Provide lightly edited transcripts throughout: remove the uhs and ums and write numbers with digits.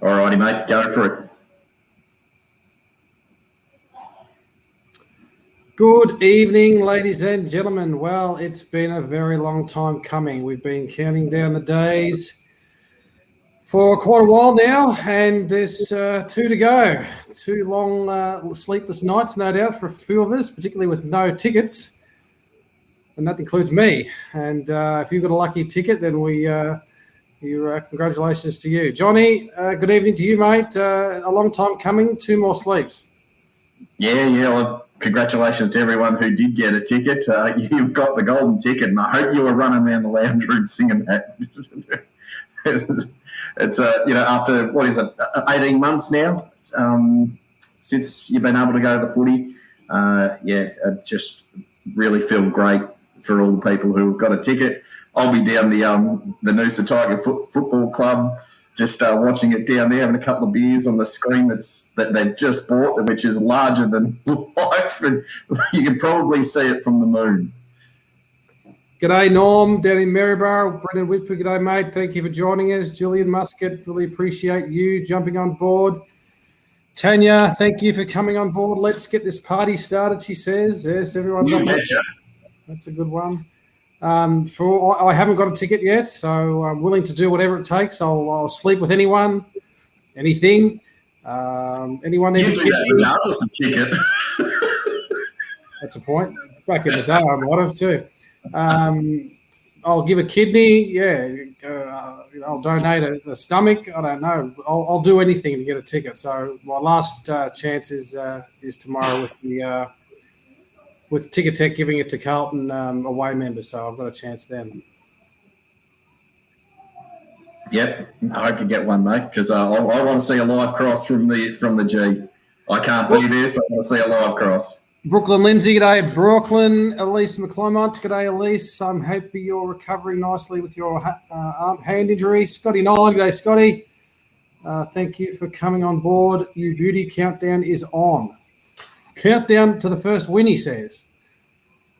All righty, mate. Go for it. Good evening, ladies and gentlemen. Well, it's been a very long time coming. We've been counting down the days for quite a while now, and there's 2 to go. 2 long sleepless nights, no doubt, for a few of us, particularly with no tickets, and that includes me. And if you've got a lucky ticket, then congratulations to you. Johnny, good evening to you, mate. A long time coming, 2 more sleeps. Yeah. Well, congratulations to everyone who did get a ticket. You've got the golden ticket, and I hope you were running around the lounge room singing that. It's after, what is it, 18 months now since you've been able to go to the footy. I just really feel great for all the people who have got a ticket. I'll be down the Noosa Tiger Football Club, just watching it down there, having a couple of beers on the screen that they've just bought, which is larger than life, and you can probably see it from the moon. G'day, Norm, down in Maryborough. Brendan Whitford, g'day, mate. Thank you for joining us. Julian Muscat, really appreciate you jumping on board. Tanya, thank you for coming on board. Let's get this party started, she says. Yes, everyone's up. That's a good one. I haven't got a ticket yet, so I'm willing to do whatever it takes. I'll sleep with anyone, anything. Anyone needs a ticket. That's a point. Back in the day, I might have too. I'll give a kidney. Yeah, I'll donate a stomach. I don't know. I'll do anything to get a ticket. So my last chance is tomorrow with Ticket Tech giving it to Carlton away members. So I've got a chance then. Yep, I hope you get one, mate, because I want to see a live cross from the G. I can't be there, so I want to see a live cross. Brooklyn Lindsay, g'day. Brooklyn, Elise McClymont, g'day, Elise. I'm happy you're recovering nicely with your hand injury. Scotty Nolan, g'day, Scotty. Thank you for coming on board. You beauty, countdown is on. Countdown to the first win, he says.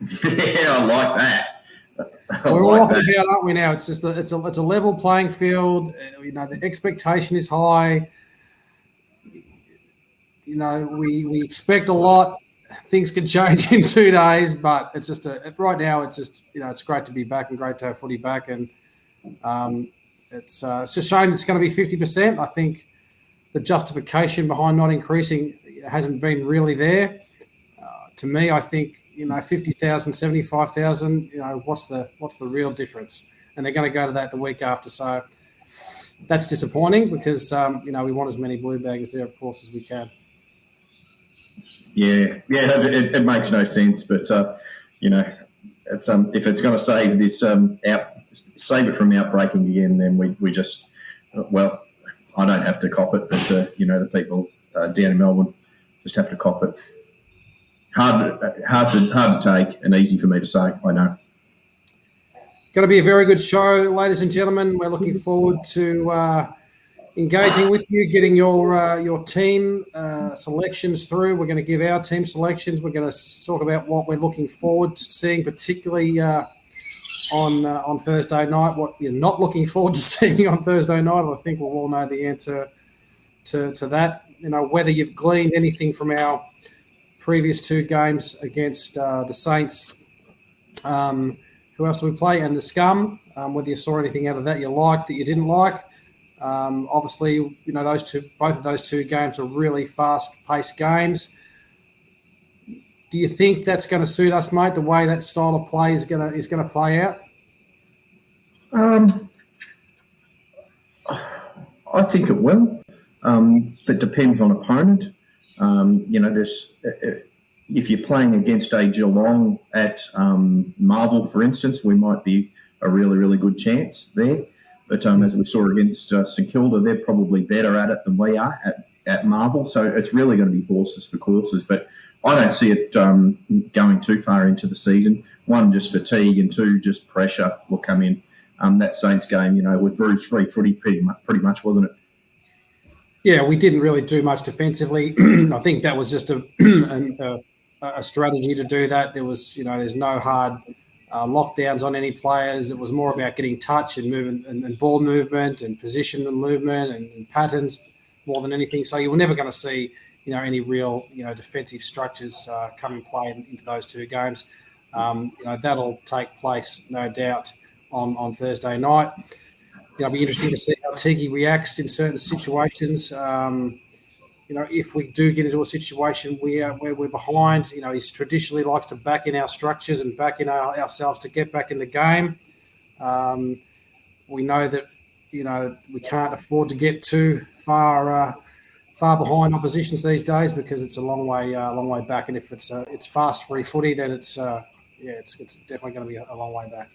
Yeah, I like that. We're all up and down, aren't we? Now it's just it's a level playing field. The expectation is high. We expect a lot. Things could change in 2 days, but it's just right now. It's just it's great to be back and great to have footy back, and it's a shame it's going to be 50%. I think the justification behind not increasing hasn't been really there. To me, I think 50,000, 75,000. What's the real difference? And they're going to go to that the week after. So that's disappointing because we want as many blue baggers there, of course, as we can. Yeah, it makes no sense. But it's if it's going to save this save it from outbreaking again, then we just I don't have to cop it, but the people down in Melbourne just have to cop it. Hard to take and easy for me to say, I know. Going to be a very good show, ladies and gentlemen. We're looking forward to engaging with you, getting your team selections through. We're going to give our team selections. We're going to talk about what we're looking forward to seeing, particularly on Thursday night, what you're not looking forward to seeing on Thursday night. I think we'll all know the answer to that. Whether you've gleaned anything from our previous 2 games against the Saints. Who else do we play? And the Scum. Whether you saw anything out of that you liked, that you didn't like. Obviously, both of those 2 games are really fast-paced games. Do you think that's going to suit us, mate? The way that style of play is going to play out. I think it will. It depends on opponent. If you're playing against a Geelong at Marvel, for instance, we might be a really, really good chance there. But as we saw against St Kilda, they're probably better at it than we are at Marvel. So it's really going to be horses for courses. But I don't see it going too far into the season. 1, just fatigue, and 2, just pressure will come in. That Saints game, with bruise-free footy pretty much, wasn't it? Yeah, we didn't really do much defensively. I think that was just a strategy to do that. There was, there's no hard lockdowns on any players. It was more about getting touch and movement and ball movement and position and movement and patterns more than anything. So you were never going to see, any real, defensive structures come in play into those two games. That'll take place, no doubt, on Thursday night. It'll be interesting to see how Tiki reacts in certain situations. If we do get into a situation where we're behind, he traditionally likes to back in our structures and back in ourselves to get back in the game. We know that, we can't afford to get too far behind oppositions these days because it's a long way back. And if it's fast free footy, then it's definitely going to be a long way back.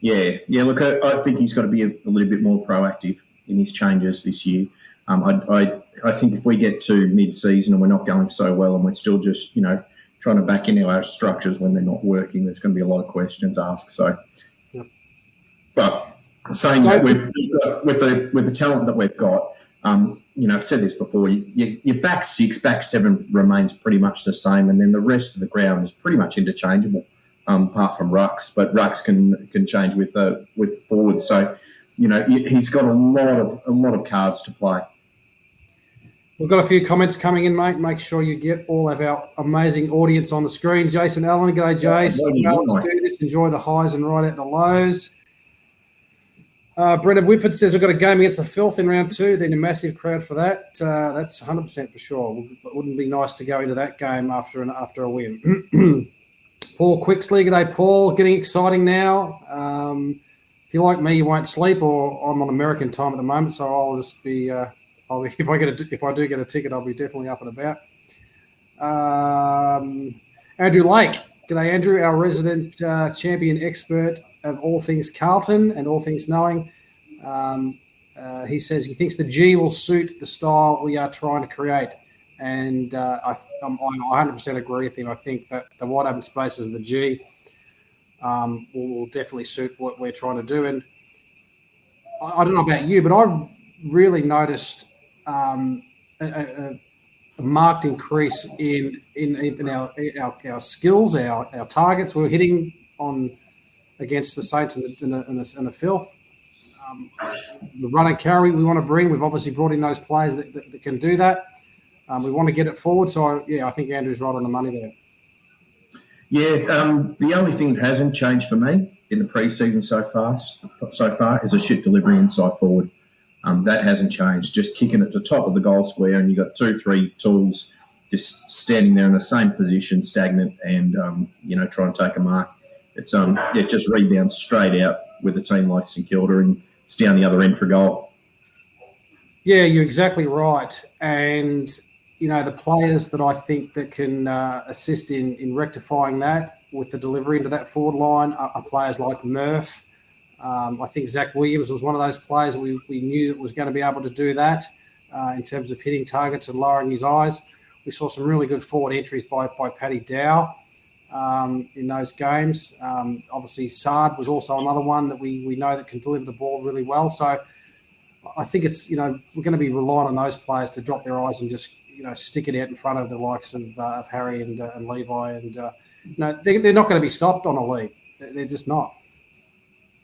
Yeah. Look, I think he's got to be a little bit more proactive in his changes this year. I think if we get to mid-season and we're not going so well and we're still just, trying to back into our structures when they're not working, there's going to be a lot of questions asked. So, yep. But saying that with the talent that we've got, I've said this before, your back six, back seven remains pretty much the same, and then the rest of the ground is pretty much interchangeable, apart from rucks. But rucks can change with forwards. So, he's got a lot of cards to play. We've got a few comments coming in, mate. Make sure you get all of our amazing audience on the screen. Jason Allen, g'day, Jace. Let's do this. Enjoy the highs and ride out the lows. Brendan Whitford says we've got a game against the Filth in round 2. Then a massive crowd for that. That's 100% for sure. Wouldn't be nice to go into that game after a win. Paul Quixley, g'day, Paul. Getting exciting now. If you're like me, you won't sleep, or I'm on American time at the moment, so I'll just be. If I do get a ticket, I'll be definitely up and about. Andrew Lake, g'day, Andrew, our resident champion expert of all things Carlton and all things knowing. He says he thinks the G will suit the style we are trying to create, and I 100% agree with him. I think that the wide open spaces of the G will definitely suit what we're trying to do. And I don't know about you, but I really noticed a marked increase in our skills, our targets. We're hitting on against the Saints and the Filth. The run and carry we want to bring. We've obviously brought in those players that can do that. We want to get it forward. So I think Andrew's right on the money there. Yeah, the only thing that hasn't changed for me in the preseason so far is a shit delivery inside forward. That hasn't changed. Just kicking at the top of the goal square, and you've got 2-3 tools just standing there in the same position, stagnant, and try and take a mark. It's it just rebounds straight out with a team like St Kilda, and it's down the other end for goal. Yeah, you're exactly right. And the players that I think that can assist in rectifying that with the delivery into that forward line are players like Murph. I think Zach Williams was one of those players that we knew that was going to be able to do that in terms of hitting targets and lowering his eyes. We saw some really good forward entries by Paddy Dow in those games. Obviously, Sard was also another one that we know that can deliver the ball really well. So I think it's, we're going to be relying on those players to drop their eyes and just, stick it out in front of the likes of Harry and Levi. And, they're not going to be stopped on a lead. They're just not.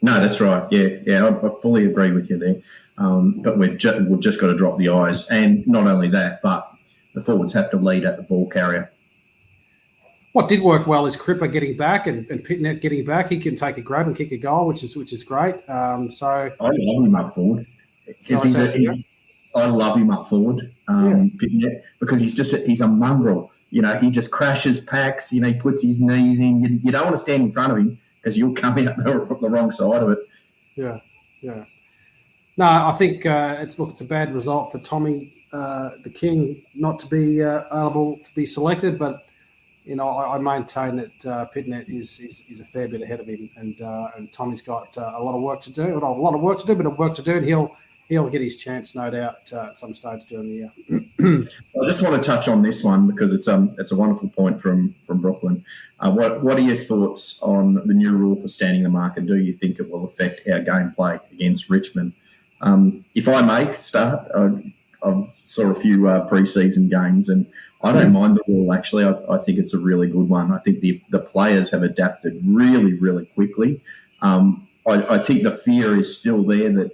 No, that's right. Yeah, I fully agree with you there. But we've just got to drop the eyes. And not only that, but the forwards have to lead at the ball carrier. What did work well is Cripper getting back and Pitnet getting back. He can take a grab and kick a goal, which is great. So I love him up forward. I love him up forward, Pitnet, because he's a mongrel. He just crashes packs. He puts his knees in. You don't want to stand in front of him because you'll come out the wrong side of it. Yeah. No, I think it's a bad result for Tommy the King not to be able to be selected, but I maintain that Pitnet is a fair bit ahead of him, and Tommy's got a lot of work to do. Not a lot of work to do, but work to do, and he'll get his chance, no doubt, at some stage during the year. I just want to touch on this one because it's a wonderful point from Brooklyn. What are your thoughts on the new rule for standing the mark, and do you think it will affect our gameplay against Richmond? If I may start, I've saw a few preseason games, and I don't mind the rule. Actually, I think it's a really good one. I think the players have adapted really, really quickly. I think the fear is still there that,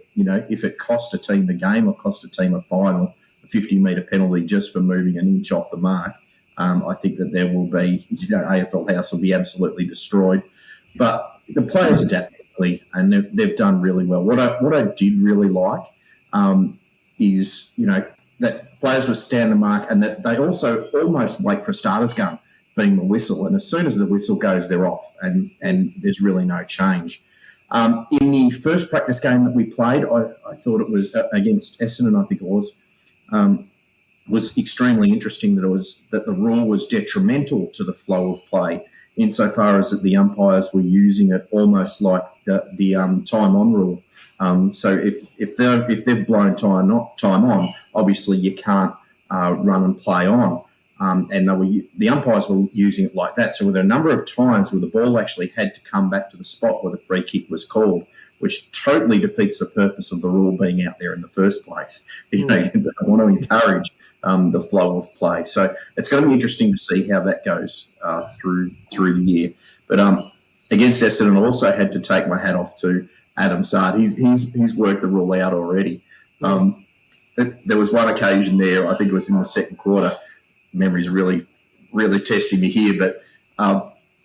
if it cost a team the game or cost a team a fine or a 50-metre penalty just for moving an inch off the mark, I think that there will be, AFL House will be absolutely destroyed. But the players adapt quickly, and they've done really well. What I did really like is, that players would stand the mark, and that they also almost wait for a starter's gun, being the whistle. And as soon as the whistle goes, they're off, and there's really no change. In the first practice game that we played, I thought it was against Essendon, I think it was extremely interesting that the rule was detrimental to the flow of play, insofar as that the umpires were using it almost like the time on rule. So if they've blown time on, obviously you can't run and play on. And the umpires were using it like that. So there were a number of times where the ball actually had to come back to the spot where the free kick was called, which totally defeats the purpose of the rule being out there in the first place. You want to encourage the flow of play. So it's going to be interesting to see how that goes through the year. But against Essendon, I also had to take my hat off to Adam Sard. He's worked the rule out already. There was one occasion there, I think it was in the second quarter. Memory's really, really testing me here, but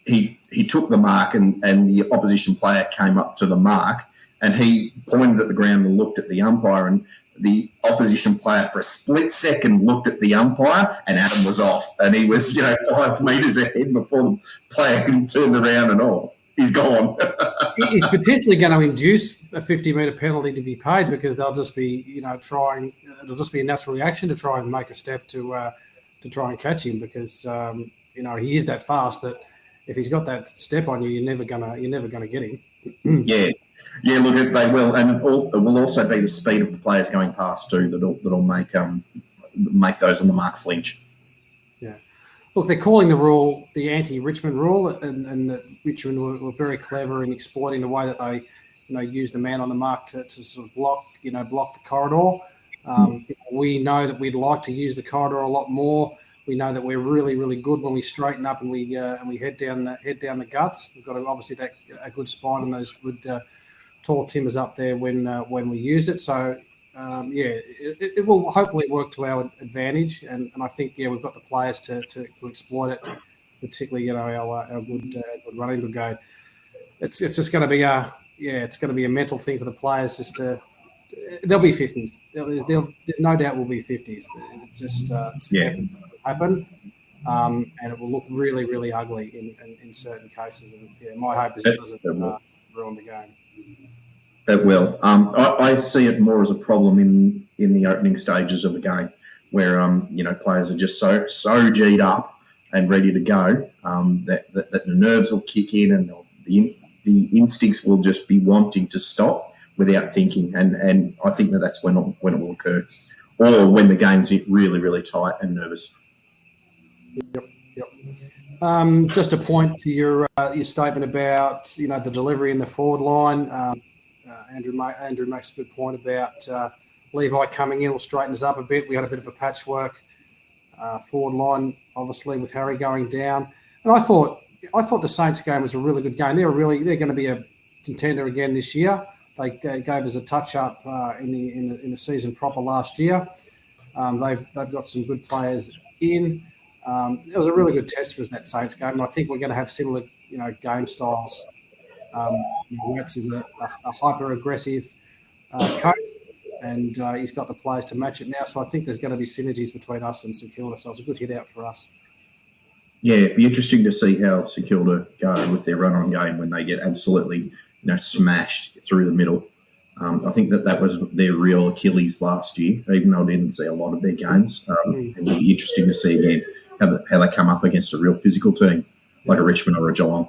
he took the mark and the opposition player came up to the mark and he pointed at the ground and looked at the umpire, and the opposition player for a split second looked at the umpire and Adam was off, and he was 5 metres ahead before the player turned around and he's gone. It's potentially going to induce a 50-metre penalty to be paid, because they'll just be it'll just be a natural reaction to try and make a step to try and catch him, because he is that fast that if he's got that step on you, you're never gonna get him. Yeah. Look, they will, and it will also be the speed of the players going past too that'll make those on the mark flinch. Yeah. Look, they're calling the rule the anti-Richmond rule, and that Richmond were very clever in exploiting the way that they used the man on the mark to sort of block the corridor. We know that we'd like to use the corridor a lot more. We know that we're really, really good when we straighten up and we head down the guts. We've got obviously a good spine and those good tall timbers up there when we use it. So it will hopefully work to our advantage, and I think we've got the players to exploit it, particularly our good running brigade. It's just going to be a mental thing for the players. There'll be 50s. There'll no doubt will be 50s. It's just happen, and it will look really, really ugly in certain cases. And my hope is it doesn't ruin the game. It will. I see it more as a problem in the opening stages of the game, where players are just so G'd up and ready to go that the nerves will kick in, and the instincts will just be wanting to stop without thinking, and I think that's when it will occur, or when the game's really, really tight and nervous. Yep. Just a point to your statement about the delivery in the forward line. Andrew makes a good point about Levi coming in will straighten us up a bit. We had a bit of a patchwork forward line, obviously, with Harry going down, and I thought the Saints game was a really good game. They're going to be a contender again this year. They gave us a touch up in the season proper last year. They've got some good players in. It was a really good test for us, that Saints game, and I think we're going to have similar game styles. Watts is a hyper aggressive coach, and he's got the players to match it now. So I think there's going to be synergies between us and St Kilda. So it's a good hit out for us. Yeah, it'd be interesting to see how St Kilda go with their run-on game when they get absolutely smashed through the middle. I think that was their real Achilles last year, even though I didn't see a lot of their games. It will be interesting to see again how they come up against a real physical team like a Richmond or a Geelong.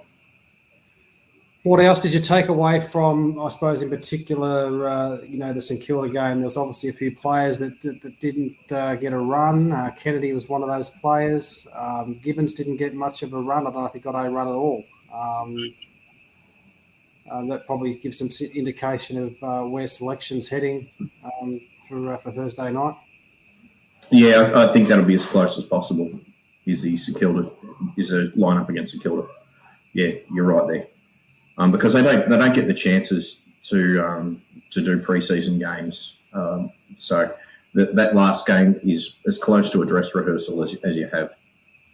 What else did you take away from, I suppose, in particular, the St Kilda game? There's obviously a few players that didn't get a run. Kennedy was one of those players. Gibbons didn't get much of a run. I don't know if he got a run at all. That probably gives some indication of where selection's heading for Thursday night. Yeah, I think that'll be as close as possible. Is a line up against St Kilda? Yeah, you're right there. Because they don't get the chances to do preseason games. So that last game is as close to a dress rehearsal as you have.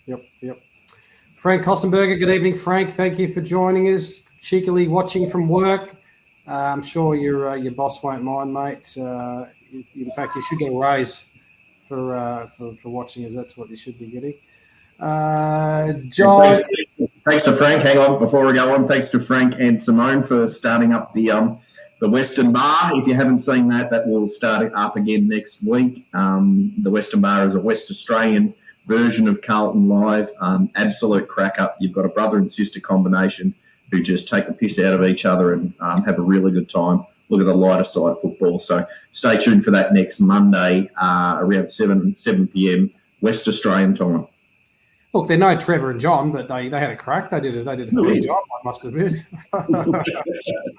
Yep. Frank Kossenberger, good evening, Frank. Thank you for joining us. Cheekily watching from work. I'm sure your boss won't mind, mate. In fact, you should get a raise for watching us. That's what you should be getting. John. Thanks to Frank. Hang on, before we go on, thanks to Frank and Simone for starting up the Western Bar. If you haven't seen that, that will start up again next week. The Western Bar is a West Australian version of Carlton Live. Absolute crack up. You've got a brother and sister combination who just take the piss out of each other and have a really good time. Look at the lighter side football. So stay tuned for that next Monday around 7 p.m. West Australian time. Look, they're no Trevor and John, but they had a crack. They did a fair job, I must admit.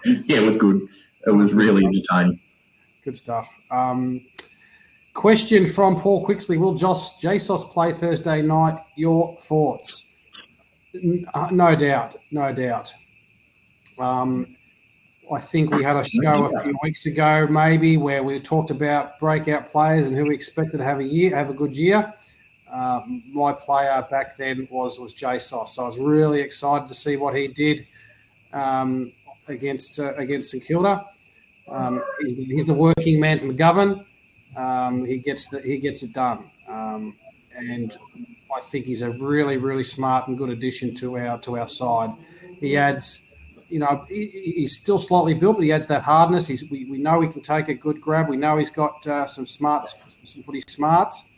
Yeah, it was good. It was really entertaining. Good stuff. Question from Paul Quixley. Will JSOS play Thursday night? Your thoughts? No doubt. I think we had a show a few weeks ago, maybe, where we talked about breakout players and who we expected to have a good year. My player back then was JSOS, so I was really excited to see what he did against St Kilda. He's the working man's McGovern. He gets it done, and I think he's a really, really smart and good addition to our side. He adds, he's still slightly built, but he adds that hardness. We know he can take a good grab. We know he's got some footy smarts.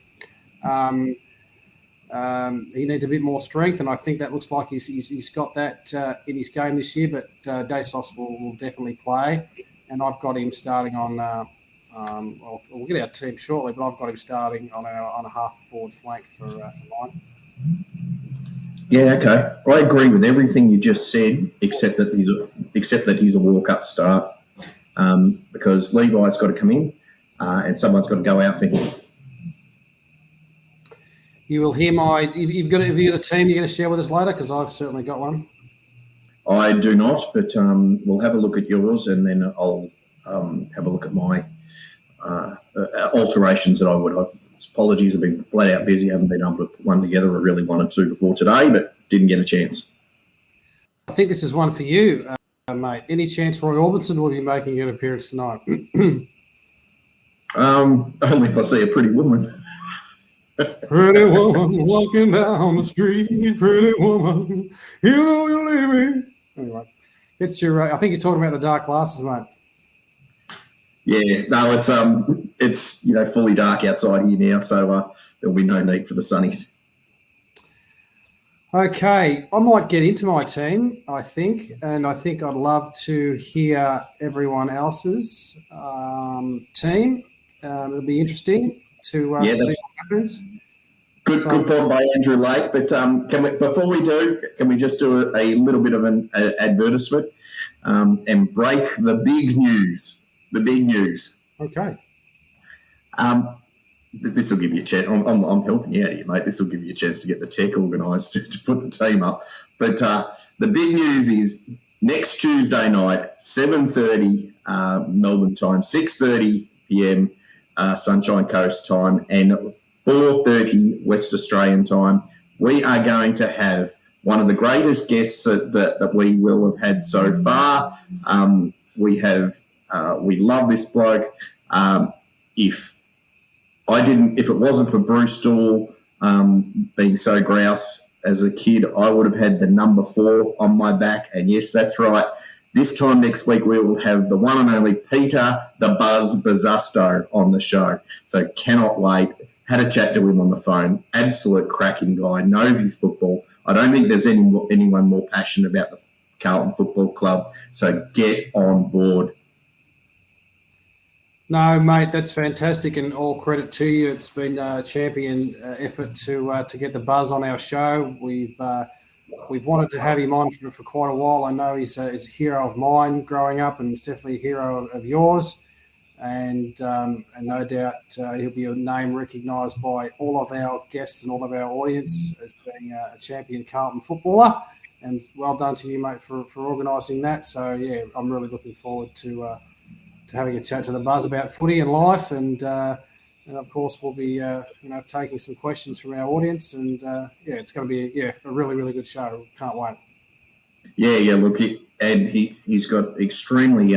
He needs a bit more strength, and I think that looks like he's got that in his game this year. But JSOS will definitely play, and I've got him starting on. We'll get our team shortly, but I've got him starting on a half forward flank for mine. Yeah, okay. I agree with everything you just said, except that he's a walk-up start, because Levi's got to come in, and someone's got to go out for him. You will hear have you got a team you're going to share with us later? Because I've certainly got one. I do not, but we'll have a look at yours, and then I'll have a look at my alterations that I would. Apologies, I've been flat out busy. Haven't been able to put one together. I really wanted to before today, but didn't get a chance. I think this is one for you, mate. Any chance Roy Orbison will be making an appearance tonight? Only if I see a pretty woman. Pretty woman walking down the street, pretty woman, you know you leave me. Anyway, it's your. I think you're talking about the dark glasses, mate. Yeah, no, it's fully dark outside here now, so there'll be no need for the sunnies. Okay, I might get into my team, I think, and I think I'd love to hear everyone else's team. It'll be interesting to see what happens. Good point by Andrew Lake. But before we do, can we just do a little bit of an advertisement and break the big news? The big news. Okay. This will give you a chance. I'm helping you out here, mate. This will give you a chance to get the tech organised to put the team up. But the big news is next Tuesday night, 7:30 Melbourne time, 6:30 p.m. Sunshine Coast time, and 4:30 West Australian time, we are going to have one of the greatest guests that we will have had so far. We love this bloke. If it wasn't for Bruce Dool being so grouse as a kid, I would have had the number 4 on my back. And yes, that's right. This time next week, we will have the one and only Peter the Buzz Bazzusto on the show. So cannot wait. Had a chat to him on the phone. Absolute cracking guy. Knows his football. I don't think there's anyone more passionate about the Carlton Football Club. So get on board. No, mate, that's fantastic, and all credit to you. It's been a champion effort to get the Buzz on our show. We've wanted to have him on for quite a while. I know he's a hero of mine growing up, and he's definitely a hero of yours. and no doubt he'll be a name recognised by all of our guests and all of our audience as being a champion Carlton footballer. And well done to you, mate, for organising that. So yeah, I'm really looking forward to having a chat to the Buzz about footy and life, and of course we'll be taking some questions from our audience, and it's going to be a really, really good show. Can't wait. Yeah. Look, he's got extremely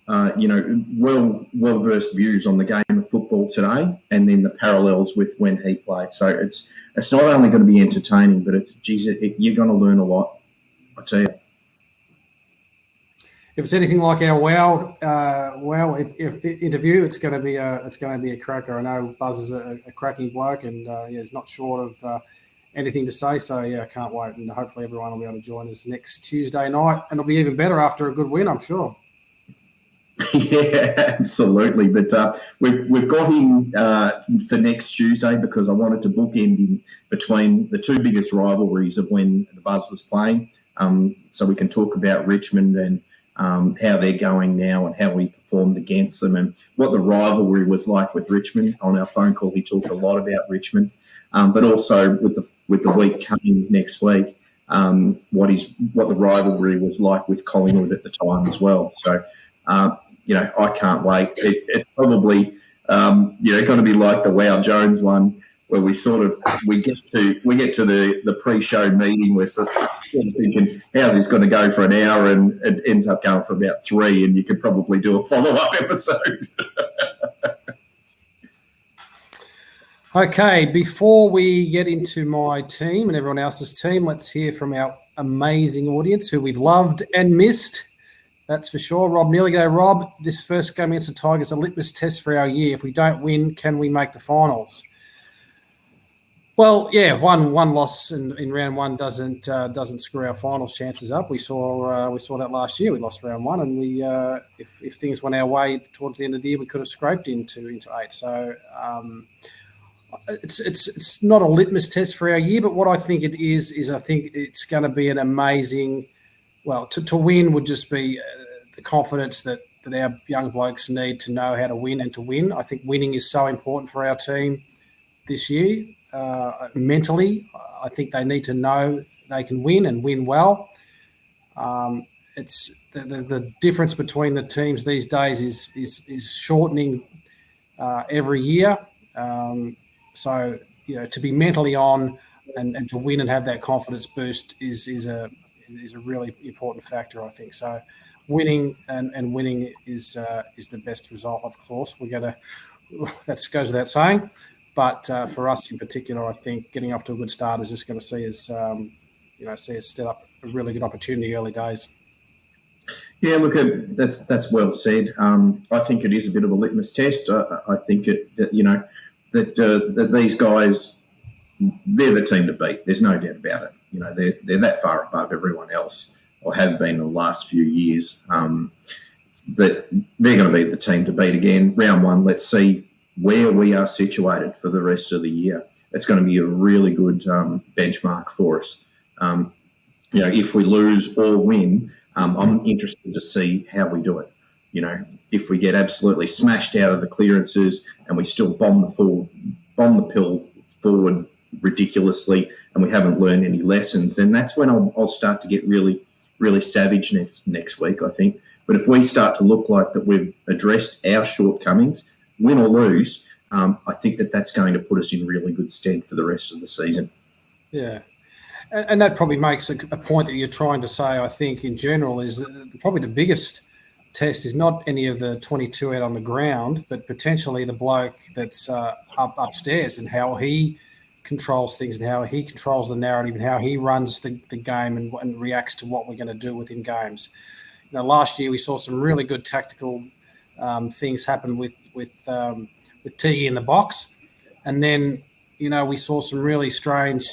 well versed views on the game of football today, and then the parallels with when he played. So it's not only going to be entertaining, but you're going to learn a lot. I tell you. If it's anything like our wow interview, it's going to be a cracker. I know Buzz is a cracking bloke, and he's not short of anything to say. So I can't wait, and hopefully everyone will be able to join us next Tuesday night, and it'll be even better after a good win, I'm sure. Yeah, absolutely. But we've got him for next Tuesday because I wanted to bookend him between the two biggest rivalries of when the Buzz was playing, so we can talk about Richmond and how they're going now and how we performed against them and what the rivalry was like with Richmond. On our phone call, he talked a lot about Richmond, but also with the week coming next week, what the rivalry was like with Collingwood at the time as well. So. I can't wait. It's probably, going to be like the Wow Jones one, where we get to the pre-show meeting. We're sort of thinking, how's this going to go for an hour, and it ends up going for about 3, and you could probably do a follow-up episode. Okay, before we get into my team and everyone else's team, let's hear from our amazing audience who we've loved and missed. That's for sure. Rob Neely, go Rob. This first game against the Tigers is a litmus test for our year. If we don't win, can we make the finals? Well, yeah, one loss in round one doesn't screw our finals chances up. We saw that last year. We lost round one, and we if things went our way towards the end of the year, we could have scraped into 8. So it's not a litmus test for our year, but what I think it is I think it's going to be an amazing. Well, to win would just be the confidence that our young blokes need to know how to win and to win. I think winning is so important for our team this year. Mentally, I think they need to know they can win and win well. It's the difference between the teams these days is shortening every year. So to be mentally on and to win and have that confidence boost is a really important factor, I think. So winning and winning is the best result, of course. That goes without saying. But for us in particular, I think getting off to a good start is just going to see us set up a really good opportunity early days. Yeah, look, that's well said. I think it is a bit of a litmus test. I think that these guys, they're the team to beat. There's no doubt about it. They're that far above everyone else, or have been in the last few years. That they're going to be the team to beat again. Round one, let's see where we are situated for the rest of the year. It's going to be a really good benchmark for us. If we lose or win, I'm interested to see how we do it. If we get absolutely smashed out of the clearances and we still bomb the pill forward ridiculously, and we haven't learned any lessons, then that's when I'll start to get really, really savage next week, I think. But if we start to look like that we've addressed our shortcomings, win or lose, I think that's going to put us in really good stead for the rest of the season. Yeah. And that probably makes a point that you're trying to say, I think, in general, is that probably the biggest test is not any of the 22 out on the ground, but potentially the bloke that's upstairs and how he controls things and how he controls the narrative and how he runs the game and reacts to what we're going to do within games. Last year we saw some really good tactical things happen with Teague in the box, and then we saw some really strange,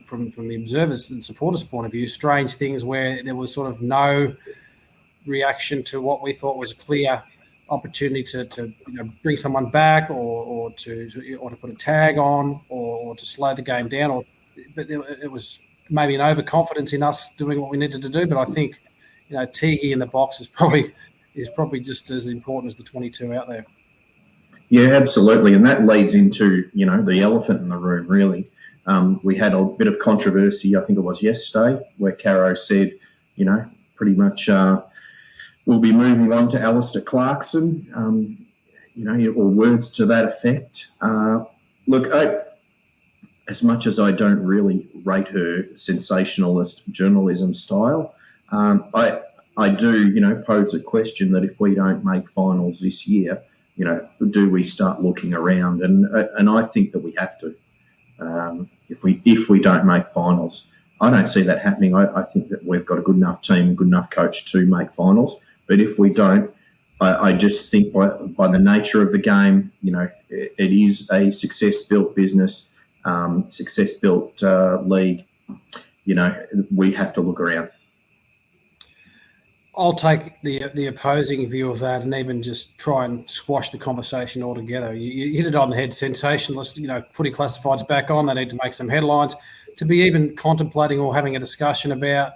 from the observers and supporters' point of view, strange things where there was sort of no reaction to what we thought was a clear opportunity to bring someone back or to put a tag on or to slow the game down. But it was maybe an overconfidence in us doing what we needed to do. But I think Teague in the box is probably is probably just as important as the 22 out there. Yeah, absolutely. And that leads into, the elephant in the room, really. We had a bit of controversy, I think it was yesterday, where Caro said, pretty much we'll be moving on to Alistair Clarkson, or words to that effect. Look, as much as I don't really rate her sensationalist journalism style, I do, pose a question that if we don't make finals this year, do we start looking around? And I think that we have to. If we don't make finals, I don't see that happening. I think that we've got a good enough team and good enough coach to make finals. But if we don't, I just think by the nature of the game, it is a success-built business, success-built league. We have to look around. I'll take the opposing view of that and even just try and squash the conversation altogether. You hit it on the head. Sensationalist, footy classifieds back on. They need to make some headlines. To be even contemplating or having a discussion about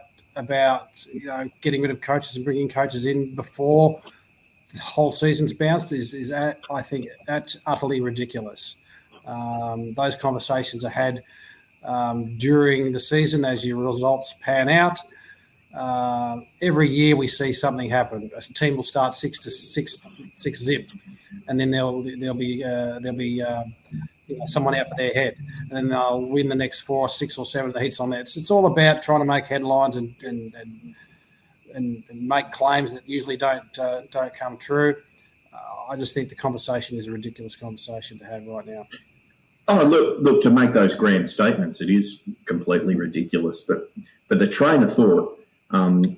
getting rid of coaches and bringing coaches in before the whole season's bounced is I think that's utterly ridiculous. Those conversations are had during the season as your results pan out. Every year we see something happen. A team will start 6-0, and then there'll be someone out for their head, and then they'll win the next 4 or 6 or 7 of the heats on that. It's all about trying to make headlines and make claims that usually don't come true. I just think the conversation is a ridiculous conversation to have right now. Oh, look! To make those grand statements, it is completely ridiculous. But the train of thought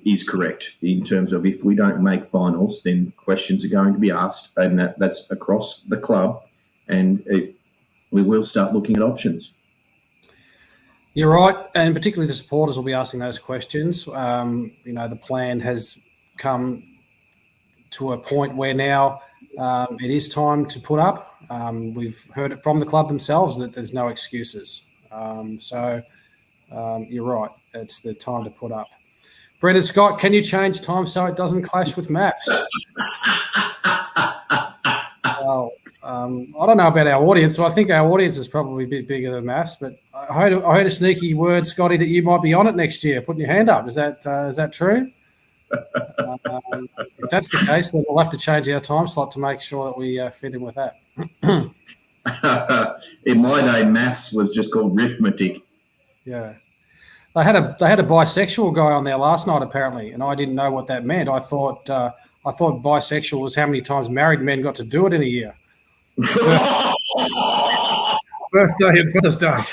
is correct in terms of if we don't make finals, then questions are going to be asked, and that's across the club, and we will start looking at options. You're right, and particularly the supporters will be asking those questions. The plan has come to a point where now it is time to put up. We've heard it from the club themselves that there's no excuses. So you're right, it's the time to put up. Brendan Scott, can you change time so it doesn't clash with maths? Well, I don't know about our audience, but I think our audience is probably a bit bigger than maths. But I heard a sneaky word, Scotty, that you might be on it next year, putting your hand up. Is that true? If that's the case, then we'll have to change our time slot to make sure that we fit in with that. In my day, maths was just called arithmetic. Yeah. They had a bisexual guy on there last night, apparently, and I didn't know what that meant. I thought bisexual was how many times married men got to do it in a year. Birthday and Thursday.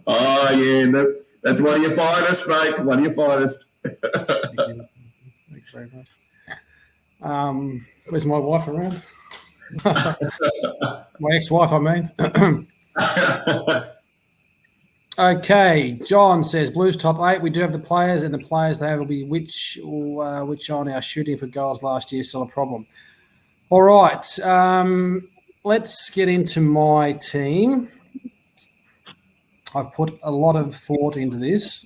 Oh yeah, that's one of your finest, mate. One of your finest. Thank you very much. Where's my wife around? My ex-wife, I mean. Okay, John says Blues top 8. We do have the players, and the players they have will be which on our shooting for goals last year still a problem. All right, let's get into my team. I've put a lot of thought into this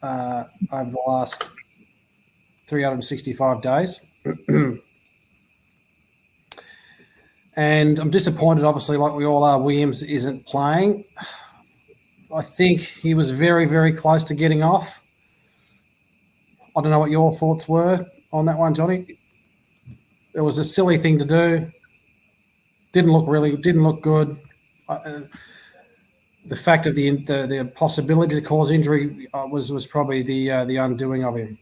over the last 365 days. And I'm disappointed, obviously, like we all are, Williams isn't playing. I think he was very, very close to getting off. I don't know what your thoughts were on that one, Johnny. It was a silly thing to do. Didn't look good. The fact of the possibility to cause injury was probably the undoing of him.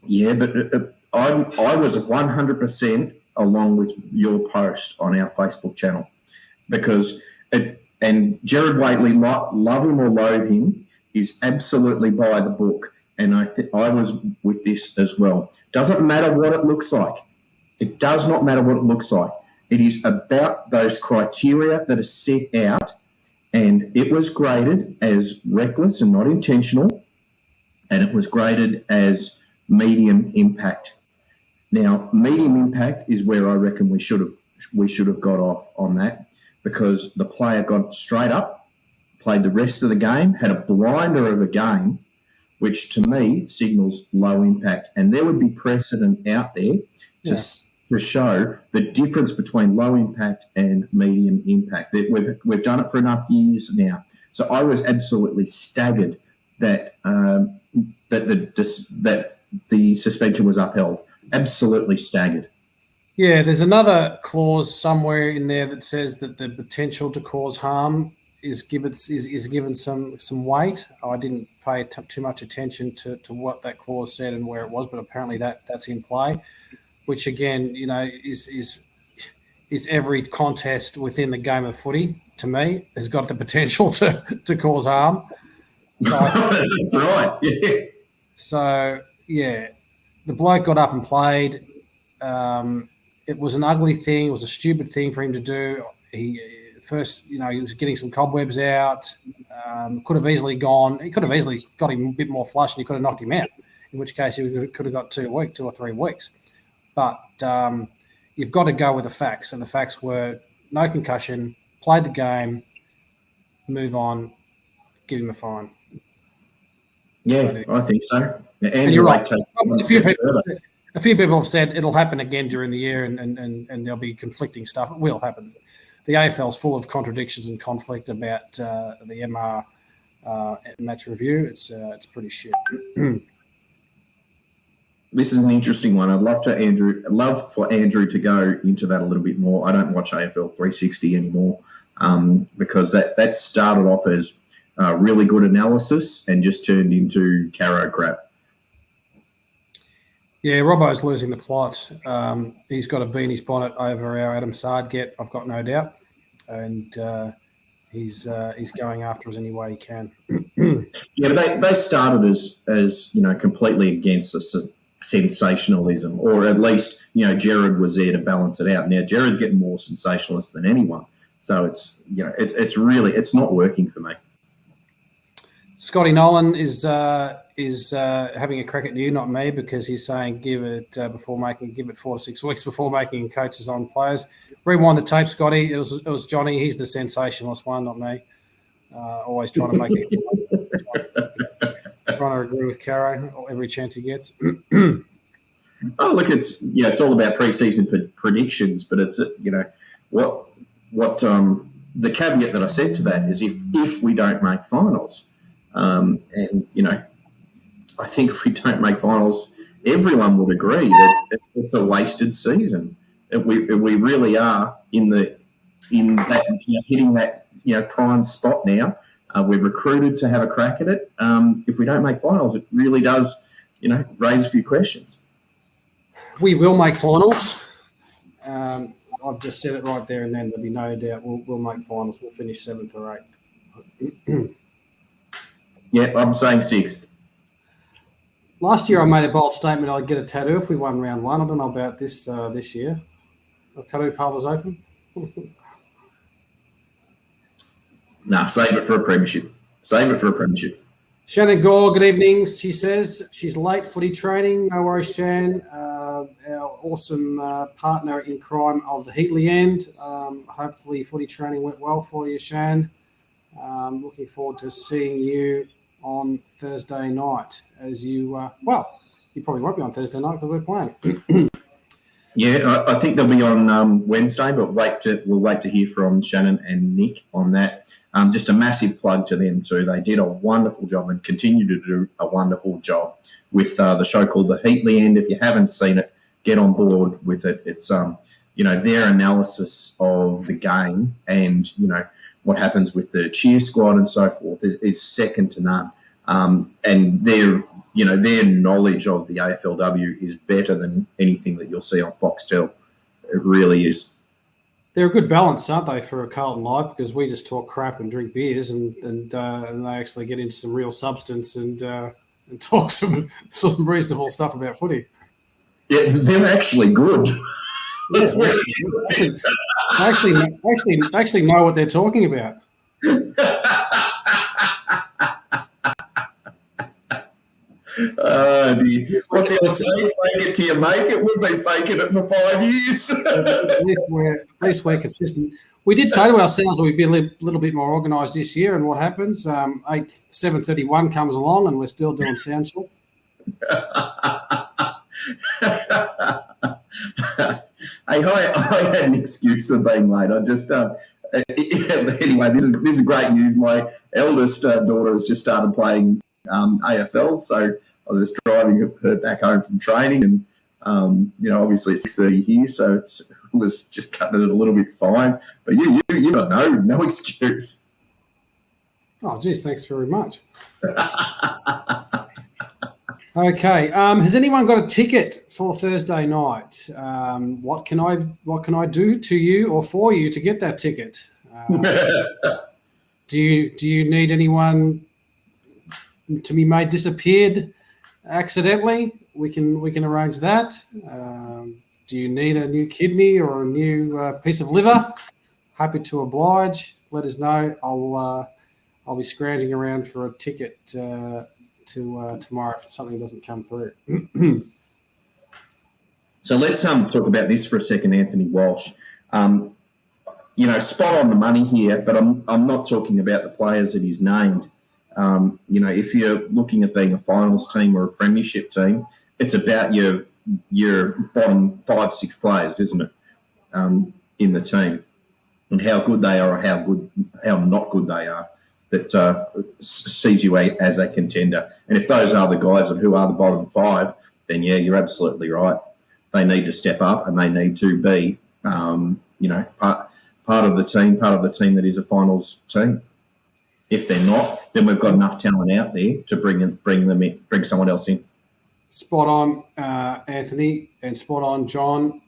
Yeah, but I was 100% along with your post on our Facebook channel because and Gerard Whateley, love him or loathe him, is absolutely by the book. And I was with this as well. Doesn't matter what it looks like. It does not matter what it looks like. It is about those criteria that are set out, and it was graded as reckless and not intentional, and it was graded as medium impact. Now, medium impact is where I reckon we should have got off on that, because the player got straight up, played the rest of the game, had a blinder of a game, which to me signals low impact. And there would be precedent out there to show the difference between low impact and medium impact. We've done it for enough years now. So I was absolutely staggered that that the suspension was upheld. Absolutely staggered. Yeah, there's another clause somewhere in there that says that the potential to cause harm is given some weight. I didn't pay too much attention to what that clause said and where it was, but apparently that's in play. Which again, is every contest within the game of footy, to me, has got the potential to cause harm. So right. Yeah. So the bloke got up and played. It was an ugly thing. It was a stupid thing for him to do. He was getting some cobwebs out. Could have easily gone. He could have easily got him a bit more flush, and he could have knocked him out. In which case, he could have got 2 or 3 weeks. But you've got to go with the facts, and the facts were no concussion, played the game, move on, give him a fine. Yeah, I think so. And you're right. A few people have said it'll happen again during the year, and there'll be conflicting stuff. It will happen. The AFL's full of contradictions and conflict about the MR match review. It's pretty shit. This is an interesting one. I'd love for Andrew to go into that a little bit more. I don't watch AFL 360 anymore because that started off as really good analysis and just turned into Caro crap. Yeah, Robbo's losing the plot. He's got a beanie's bonnet over our Adam Sard get, I've got no doubt. And he's going after us any way he can. Yeah, but they started as completely against us. Sensationalism, or at least Jared was there to balance it out. Now Jared's getting more sensationalist than anyone, so it's really not working for me. Scotty Nolan is having a crack at you, not me, because he's saying give it 4 to 6 weeks before making coaches on players. Rewind the tape, Scotty. It was Johnny. He's the sensationalist one, not me. Always trying to make it. Trying to agree with Caro every chance he gets. Oh, look, it's all about preseason predictions, but it's what the caveat that I said to that is if we don't make finals, and I think if we don't make finals, everyone would agree that it's a wasted season. We really are in that hitting that prime spot now. We're recruited to have a crack at it. If we don't make finals, it really does, raise a few questions. We will make finals. I've just said it right there and then. There'll be no doubt we'll make finals. We'll finish 7th or 8th. Yeah, I'm saying 6th. Last year I made a bold statement I'd get a tattoo if we won round 1. I don't know about this year. A tattoo parlour's open. Nah, save it for a premiership. Shannon Gore, good evening. She says she's late footy training. No worries, Shan. Our awesome partner in crime of the Heatley end. Hopefully footy training went well for you, Shan. Looking forward to seeing you on Thursday night. As you, you probably won't be on Thursday night because we're playing. Yeah, I think they'll be on Wednesday, but we'll wait to hear from Shannon and Nick on that. Just a massive plug to them too. They did a wonderful job and continue to do a wonderful job with the show called The Heatley End. If you haven't seen it, get on board with it. It's their analysis of the game and what happens with the cheer squad and so forth is second to none. And their knowledge of the AFLW is better than anything that you'll see on Foxtel. It really is. They're a good balance, aren't they, for a Carlton Live? Because we just talk crap and drink beers, and they actually get into some real substance and talk some reasonable stuff about footy. Yeah, they're actually good. I actually know what they're talking about. What's the other saying? Fake it till you make it. We've been faking it for 5 years. At least we're consistent. We did say to ourselves we'd be a little bit more organised this year, and what happens? 7:31 comes along, and we're still doing sound check. I had an excuse for being late. I just anyway. This is great news. My eldest daughter has just started playing AFL, so I was just driving her back home from training, and obviously it's 6:30 here, so it was just cutting it a little bit fine. But you got no excuse. Oh, geez, thanks very much. Okay. Has anyone got a ticket for Thursday night? What can I do to you or for you to get that ticket? Do you need anyone to be made disappeared accidentally? We can arrange that. Do you need a new kidney or a new piece of liver? Happy to oblige. Let us know. I'll be scrounging around for a ticket to tomorrow if something doesn't come through. So let's talk about this for a second, Anthony Walsh. Spot on the money here, but I'm not talking about the players that he's named. If you're looking at being a finals team or a premiership team, it's about your bottom 5-6 players, isn't it? In the team, and how good they are, or how not good they are, that sees you as a contender. And if those are the guys and who are the bottom 5, then yeah, you're absolutely right. They need to step up, and they need to be, part of the team that is a finals team. If they're not, then we've got enough talent out there to bring someone else in. Spot on, Anthony, and spot on, John.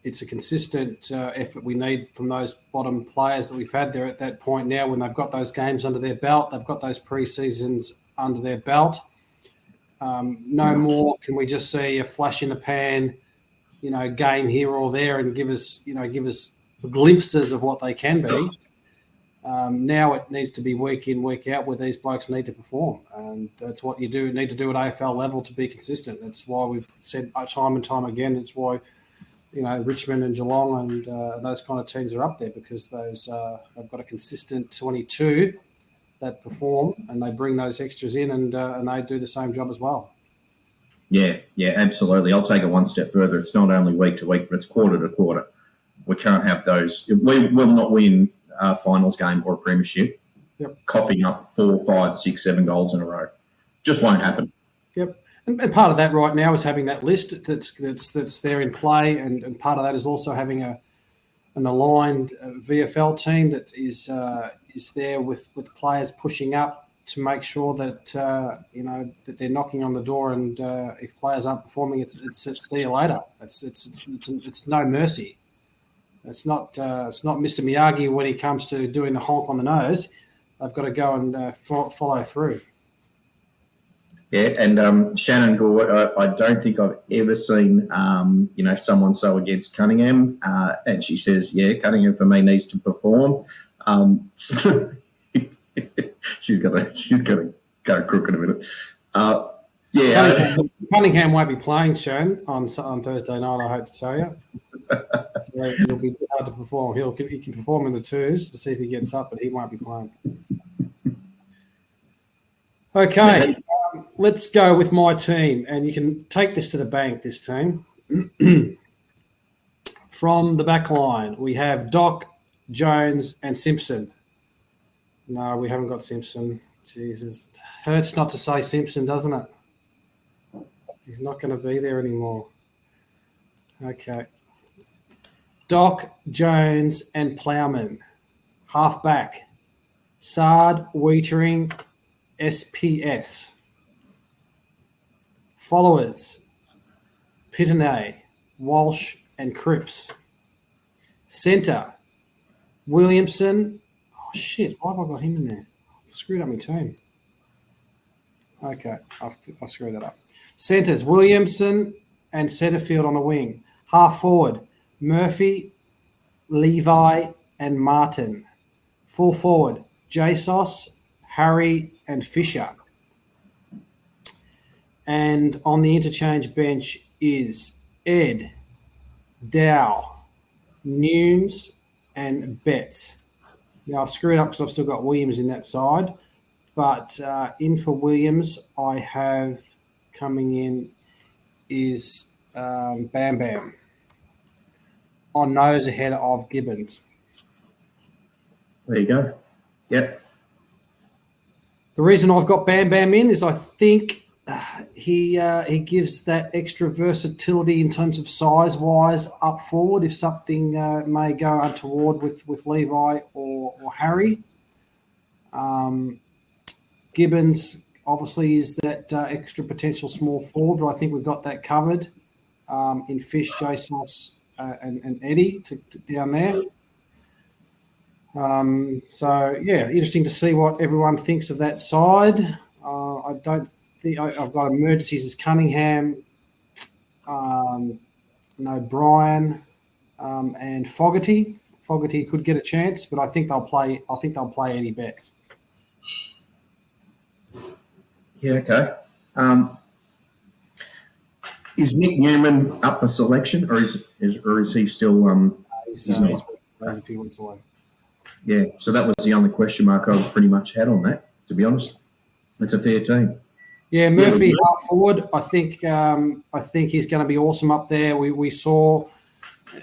It's a consistent effort we need from those bottom players that we've had. They're at that point now when they've got those games under their belt, they've got those pre-seasons under their belt. No more can we just see a flash in the pan, game here or there and give us glimpses of what they can be. Now it needs to be week in, week out where these blokes need to perform. And that's what you need to do at AFL level to be consistent. That's why we've said time and time again, it's why, Richmond and Geelong and those kind of teams are up there, because they've got a consistent 22 that perform, and they bring those extras in and they do the same job as well. Yeah, absolutely. I'll take it one step further. It's not only week to week, but it's quarter to quarter. We can't have those. We will not win a finals game or a premiership coughing up 4, 5, 6, 7 goals in a row. Just won't happen. Yep. And part of that right now is having that list that's there in play, and part of that is also having an aligned VFL team that is there with players pushing up to make sure that that they're knocking on the door, and if players aren't performing, it's see you later. It's no mercy. It's not Mr. Miyagi when he comes to doing the honk on the nose. They've got to go and follow through. Yeah, and Shannon Gore, I don't think I've ever seen someone so against Cunningham. And she says, yeah, Cunningham for me needs to perform. She's gonna go crooked a minute. Cunningham won't be playing, Shannon, on Thursday night, I hope to tell you. So it'll be hard to perform. He can perform in the twos to see if he gets up, but he won't be playing. Okay, let's go with my team, and you can take this to the bank, this team. From the back line, we have Doc, Jones, and Simpson. No, we haven't got Simpson. Jesus. Hurts not to say Simpson, doesn't it? He's not going to be there anymore. Okay. Doc, Jones, and Plowman. Half back. Sard, Wietering, SPS. Followers. Pittenay, Walsh, and Cripps. Centre. Williamson. Oh, shit. Why have I got him in there? I've screwed up my team. Okay. I've screwed that up. Centres, Williamson and Setterfield on the wing. Half forward, Murphy, Levi and Martin. Full forward, Jesus, Harry and Fisher. And on the interchange bench is Ed, Dow, Nunes, and Betts. Yeah, I've screwed up because I've still got Williams in that side. But in for Williams, I have coming in is Bam Bam on nose ahead of Gibbons. There you go. Yep. The reason I've got Bam Bam in is I think he gives that extra versatility in terms of size-wise up forward if something may go untoward with Levi or Harry. Gibbons obviously is that extra potential small forward, but I think we've got that covered in Fish, Jesus, and Eddie down there. So yeah, interesting to see what everyone thinks of that side. I don't think I've got emergencies as Cunningham, Brian, and Fogarty. Fogarty could get a chance, but I think they'll play Eddie Betts. Yeah, okay. Is Nick Newman up for selection, or is he still? He's not. a few weeks away. Yeah, so that was the only question mark I pretty much had on that. To be honest, it's a fair team. Yeah, Murphy half forward. I think he's going to be awesome up there. We saw.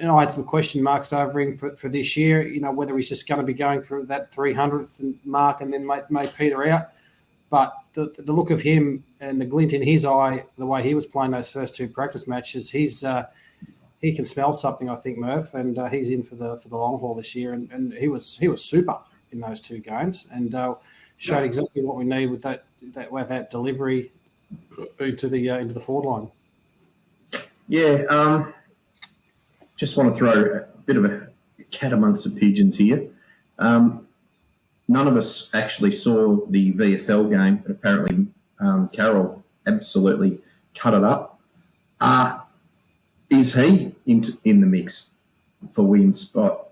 I had some question marks over him for this year. Whether he's just going to be going for that 300th mark and then may peter out. But the look of him and the glint in his eye, the way he was playing those first two practice matches, he can smell something, I think, Murph, and he's in for the long haul this year. And he was super in those two games and showed exactly what we need with that delivery into the forward line. Yeah, just want to throw a bit of a cat amongst the pigeons here. None of us actually saw the VFL game, but apparently Caro absolutely cut it up. Is he in the mix for Williams' spot?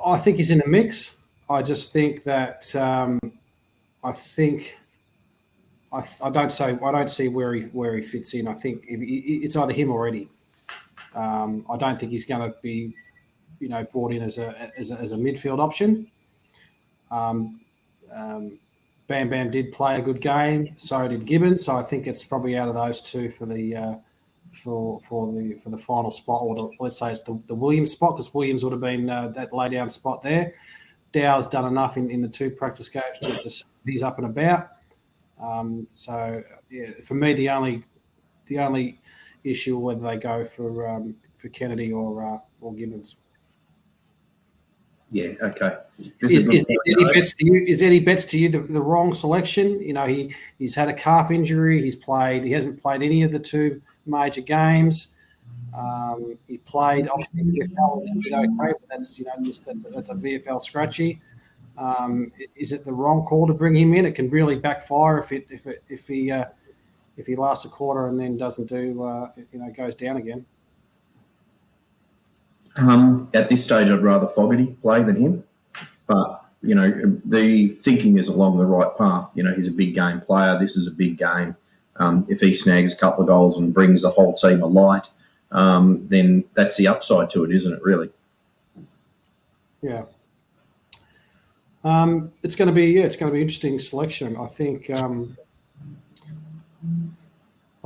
I think he's in the mix. I just think that I don't see where he fits in. I think it's either him or Eddie. I don't think he's going to be, brought in as a midfield option. Bam Bam did play a good game, so did Gibbons. So I think it's probably out of those two for the final spot, or let's say it's the Williams spot, because Williams would have been that lay down spot there. Dow's done enough in the two practice games to he's up and about. So yeah, for me the only issue whether they go for Kennedy or Gibbons. Yeah, okay. Is Eddie Betts to you the wrong selection? He's had a calf injury. He hasn't played any of the two major games. He played obviously VFL and did okay, but that's that's a VFL scratchy. Is it the wrong call to bring him in? It can really backfire if he lasts a quarter and then doesn't do goes down again. At this stage, I'd rather Fogarty play than him, but the thinking is along the right path. He's a big game player. This is a big game. If he snags a couple of goals and brings the whole team alight, then that's the upside to it, isn't it? Really? Yeah. It's going to be an interesting selection. I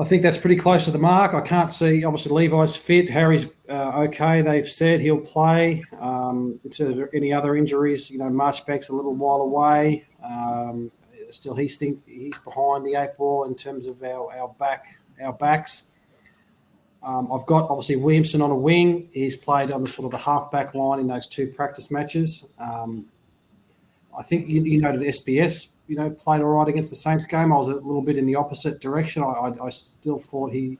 think that's pretty close to the mark. I can't see, obviously, Levi's fit. Harry's okay. They've said he'll play. In terms of any other injuries, Marchbeck's a little while away. Still, he's behind the eight ball in terms of our backs. I've got, obviously, Williamson on a wing. He's played on the sort of the half-back line in those two practice matches. I think you noted SBS, played all right against the Saints game. I was a little bit in the opposite direction. I still thought he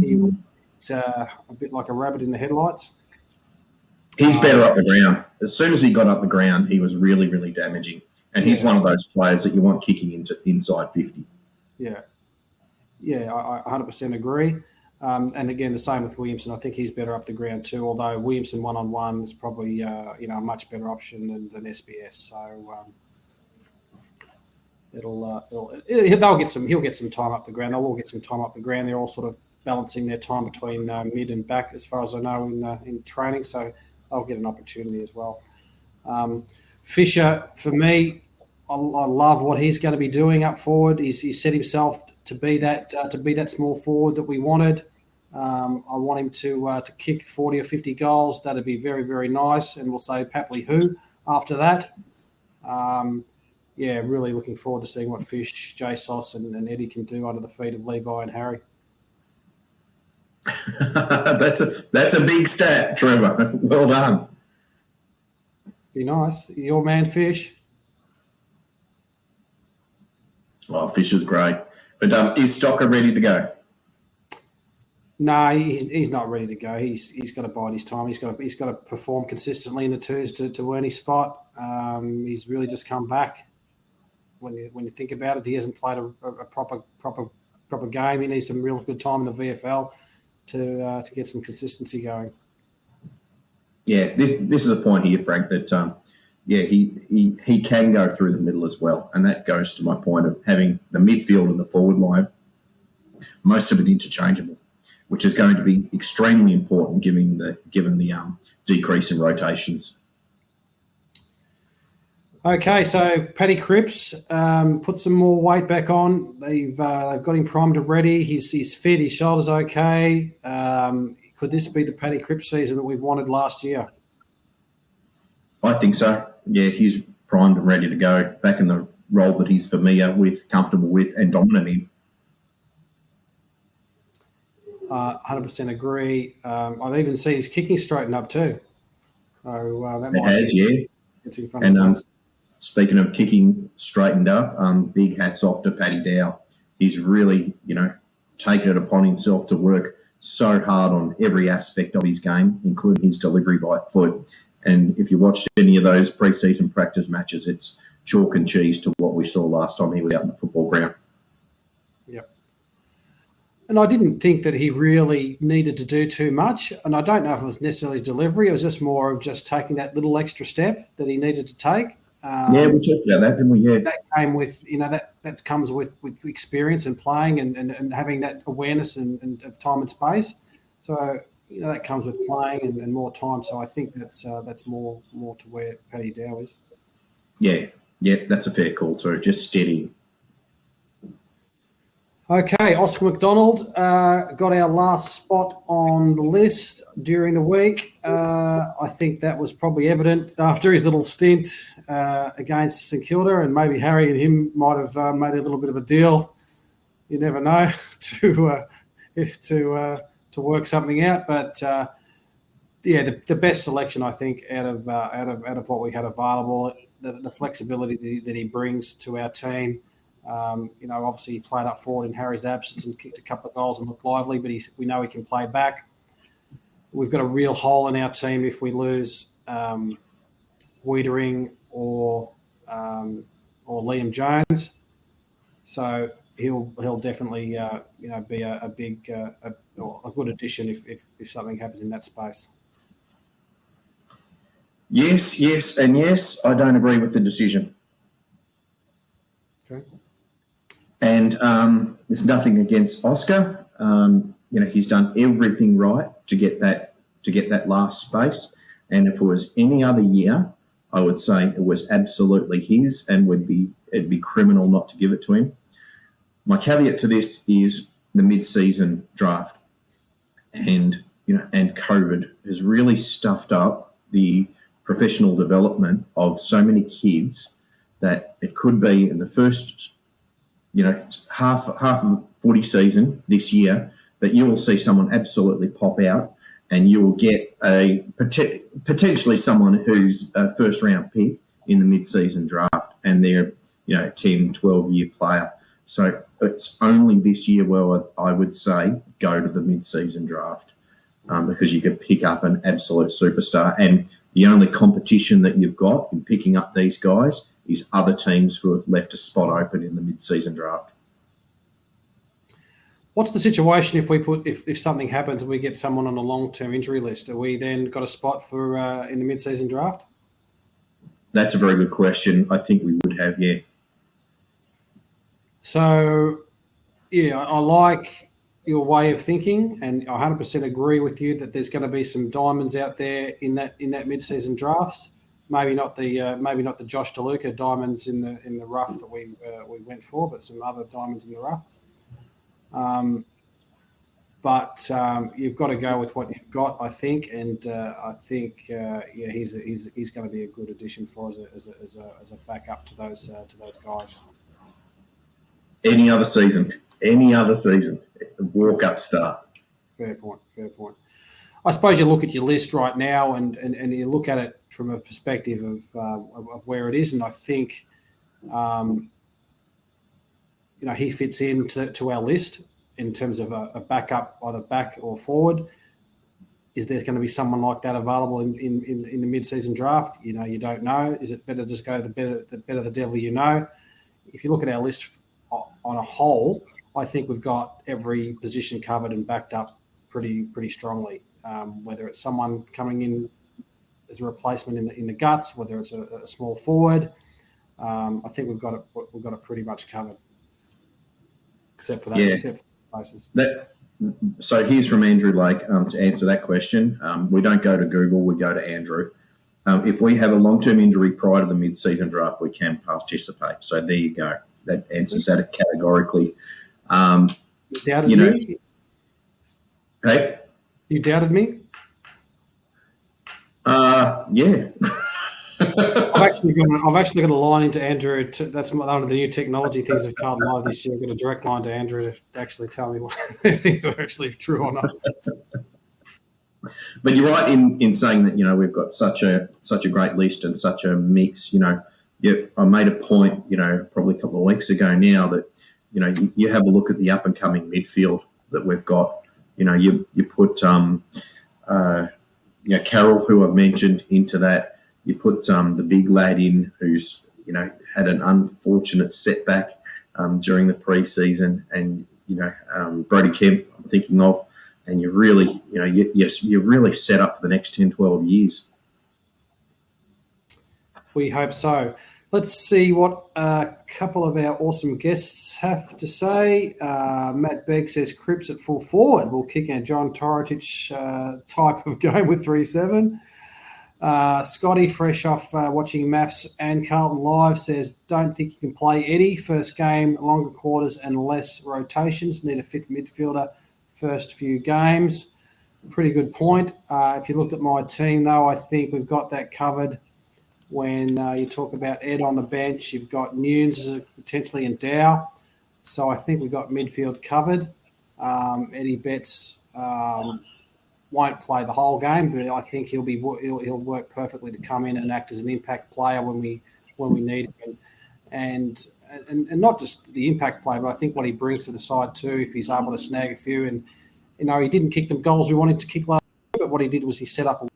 was a bit like a rabbit in the headlights. He's better up the ground. As soon as he got up the ground, he was really, really damaging. And he's one of those players that you want kicking into inside 50. Yeah. Yeah, I 100% agree. And again, the same with Williamson. I think he's better up the ground too, although Williamson one-on-one is probably a much better option than SBS. So he'll get some time up the ground. They'll all get some time up the ground. They're all sort of balancing their time between mid and back, as far as I know, in training. So I'll get an opportunity as well. Fisher, for me, I love what he's going to be doing up forward. He's set himself to be that small forward that we wanted. I want him to kick 40 or 50 goals. That'd be very, very nice. And we'll say Papley who after that. Really looking forward to seeing what Fish, JSOS and Eddie can do under the feet of Levi and Harry. That's a big stat, Trevor. Well done. Be nice. Your man, Fish. Oh, Fish is great. But is Stocker ready to go? No, he's not ready to go. He's got to bide his time. He's got to perform consistently in the twos to earn his spot. He's really just come back. When you think about it, he hasn't played a proper game. He needs some real good time in the VFL to get some consistency going. Yeah, this is a point here, Frank, that he can go through the middle as well, and that goes to my point of having the midfield and the forward line, most of it interchangeable, which is going to be extremely important given the decrease in rotations. Okay, so Paddy Cripps put some more weight back on. They've got him primed and ready. He's fit. His shoulder's okay. Could this be the Paddy Cripps season that we wanted last year? I think so. Yeah, he's primed and ready to go, back in the role that he's familiar with, comfortable with, and dominant in. 100% agree. I've even seen his kicking straighten up too. So that might has, yeah. It's in front of us. Speaking of kicking straightened up, big hats off to Paddy Dow. He's really, taken it upon himself to work so hard on every aspect of his game, including his delivery by foot. And if you watched any of those pre-season practice matches, it's chalk and cheese to what we saw last time he was out in the football ground. Yep. And I didn't think that he really needed to do too much. And I don't know if it was necessarily his delivery. It was just more of just taking that little extra step that he needed to take. We talked about that, didn't we? Yeah. That came with, that comes with experience and playing and having that awareness and of time and space. So, that comes with playing and more time. So I think that's more to where Paddy Dow is. Yeah, that's a fair call too. Just steady. Okay, Oscar McDonald got our last spot on the list during the week. I think that was probably evident after his little stint against St Kilda, and maybe Harry and him might have made a little bit of a deal. You never know to work something out. But the best selection I think out of what we had available, the flexibility that he brings to our team. Obviously he played up forward in Harry's absence and kicked a couple of goals and looked lively, but we know he can play back. We've got a real hole in our team if we lose Wiedering or Liam Jones. So he'll definitely be a big a good addition if something happens in that space. Yes, and yes. I don't agree with the decision. Okay. And there's nothing against Oscar. He's done everything right to get that last space. And if it was any other year, I would say it was absolutely his, and it'd be criminal not to give it to him. My caveat to this is the mid-season draft, and COVID has really stuffed up the professional development of so many kids that it could be in the first half of the footy season this year that you will see someone absolutely pop out, and you will get a potentially someone who's a first round pick in the mid-season draft, and they're 10, 12-year player. So it's only this year where I would say go to the mid-season draft because you could pick up an absolute superstar, and the only competition that you've got in picking up these guys is other teams who have left a spot open in the mid-season draft. What's the situation if something happens and we get someone on a long-term injury list? Are we then got a spot for in the mid-season draft? That's a very good question. I think we would have, yeah. So, I like your way of thinking, and I 100% agree with you that there's going to be some diamonds out there in that mid-season drafts. Maybe not the Josh DeLuca diamonds in the rough that we went for, but some other diamonds in the rough. But you've got to go with what you've got, I think, and I think he's going to be a good addition for us as a backup to those guys. Any other season, walk-up start. Fair point. I suppose you look at your list right now and you look at it from a perspective of where it is, and I think he fits into our list in terms of a backup, either back or forward. Is there going to be someone like that available in the mid-season draft? You don't know. Is it better just go the better the devil you know? If you look at our list on a whole, I think we've got every position covered and backed up pretty strongly. Whether it's someone coming in as a replacement in the guts, whether it's a small forward, I think we've got it pretty much covered, except for that. Yeah. Except for places. So here's from Andrew Lake to answer that question. We don't go to Google, we go to Andrew. If we have a long-term injury prior to the mid-season draft, we can participate. So there you go. That answers that categorically. You doubted me? Hey? You doubted me? Yeah. I've actually got a line into Andrew. That's one of the new technology things of Carlton Live this year. I've got a direct line to Andrew to actually tell me if things are actually true or not. But you're right in saying that we've got such a great list and such a mix. I made a point probably a couple of weeks ago now that you have a look at the up and coming midfield that we've got. You put Carol, who I've mentioned, into that. You put the big lad in who's had an unfortunate setback during the preseason, and Brody Kemp I'm thinking of, and you really you're really set up for the next 10, 12 years. We hope so. Let's see what a couple of our awesome guests have to say. Matt Begg says Cripps at full forward will kick our John Toritich type of game with 3-7. Scotty, fresh off watching Maths and Carlton Live, says don't think you can play Eddie. First game, longer quarters and less rotations. Need a fit midfielder first few games. Pretty good point. If you looked at my team, though, I think we've got that covered. When you talk about Ed on the bench, you've got Nunes potentially in Dow. So I think we've got midfield covered. Eddie Betts won't play the whole game, but I think he'll work perfectly to come in and act as an impact player when we need him. And not just the impact player, but I think what he brings to the side too, if he's able to snag a few. And he didn't kick the goals we wanted to kick last year, but what he did was he set up a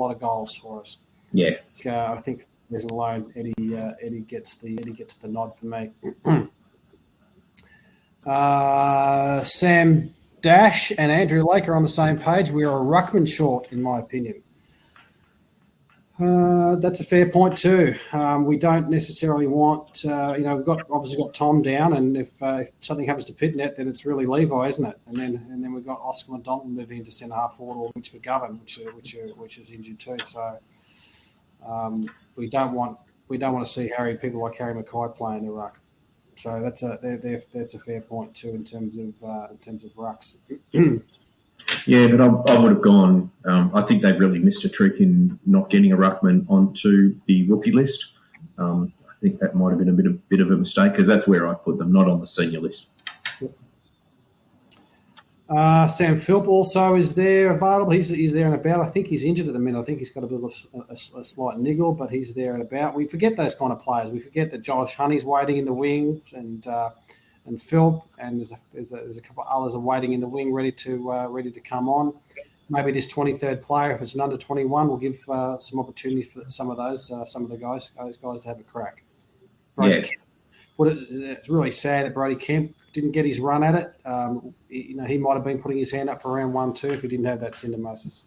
lot of goals for us. Yeah. So I think for that reason alone, Eddie gets the nod for me. Sam Dash and Andrew Lake are on the same page. We are a ruckman short, in my opinion. That's a fair point too. We don't necessarily want, we've obviously got Tom down, and if something happens to Pitnet, then it's really Levi, isn't it? And then we've got Oscar McDonald moving into centre half forward, or Mitch McGovern, which is injured too. So we don't want to see people like Harry Mackay playing the ruck. So that's a fair point too in terms of rucks. Yeah, but I would have gone. I think they really missed a trick in not getting a ruckman onto the rookie list. I think that might have been a bit of a mistake, because that's where I put them, not on the senior list. Sam Philp also is there available. He's there and about. I think he's injured at the minute. I think he's got a bit of a slight niggle, but he's there and about. We forget those kind of players. We forget that Josh Honey's waiting in the wing, and Philp, and there's a couple of others are waiting in the wing, ready to come on. Maybe this 23rd player, if it's an under 21, will give some opportunity for some of the guys to have a crack. Brody Kemp, it's really sad that Brody Kemp didn't get his run at it. He might have been putting his hand up for round 1 too if he didn't have that syndesmosis.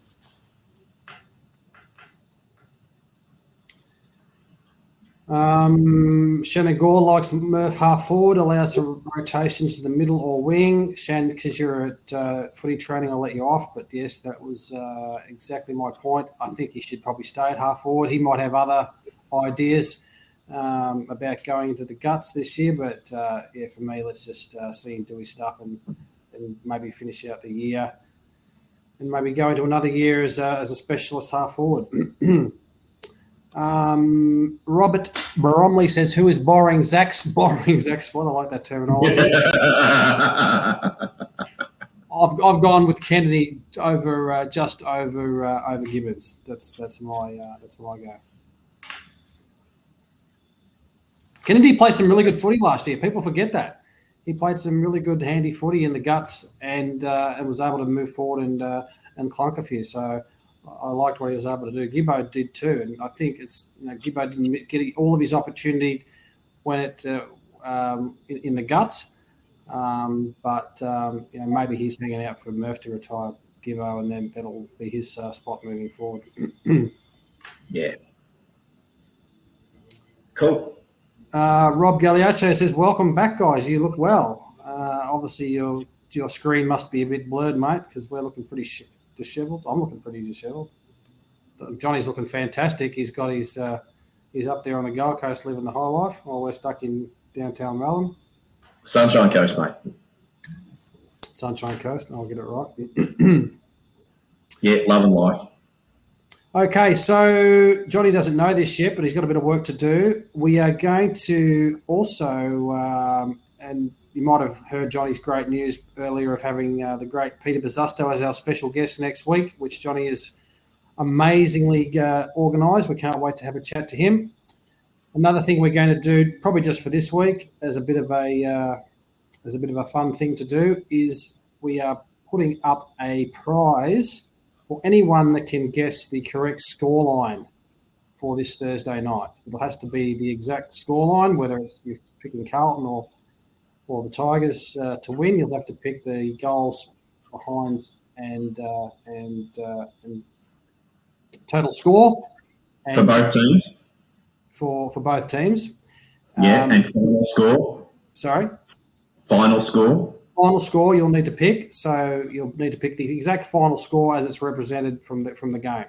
Shannon Gore likes Murph half forward, allows some rotations to the middle or wing. Shannon, because you're at footy training, I'll let you off. But yes, that was exactly my point. I think he should probably stay at half forward. He might have other ideas about going into the guts this year. But yeah, for me, let's just see him do his stuff and maybe finish out the year and maybe go into another year as a specialist half forward. Robert Bromley says, "Who is borrowing Zach's spot?" I like that terminology. I've gone with Kennedy over just over Gibbons. That's my go. Kennedy played some really good footy last year. People forget that he played some really good, handy footy in the guts and was able to move forward and clunk a few. So I liked what he was able to do. Gibbo did too, and I think it's Gibbo didn't get all of his opportunity when it in the guts, but maybe he's hanging out for Murph to retire Gibbo, and then that'll be his spot moving forward. Yeah. Cool. Rob Gagliaccio says, "Welcome back, guys. You look well. Obviously, your screen must be a bit blurred, mate, because we're looking pretty dishevelled. I'm looking pretty dishevelled. Johnny's looking fantastic. He's got he's up there on the Gold Coast living the high life while we're stuck in downtown Melbourne. Sunshine Coast, mate. Sunshine Coast. I'll get it right. Yeah, loving life. Okay, so Johnny doesn't know this yet, but he's got a bit of work to do. We are going to also, and you might have heard Johnny's great news earlier of having the great Peter Bazzusto as our special guest next week, which Johnny is amazingly organised. We can't wait to have a chat to him. Another thing we're going to do, probably just for this week, as a bit of a fun thing to do, is we are putting up a prize for anyone that can guess the correct scoreline for this Thursday night. It has to be the exact scoreline, whether it's you're picking Carlton or the Tigers to win. You'll have to pick the goals, behinds, and total score. For both teams? For both teams. Yeah, and final score? Sorry? Final score? Final score you'll need to pick. So you'll need to pick the exact final score as it's represented from the game.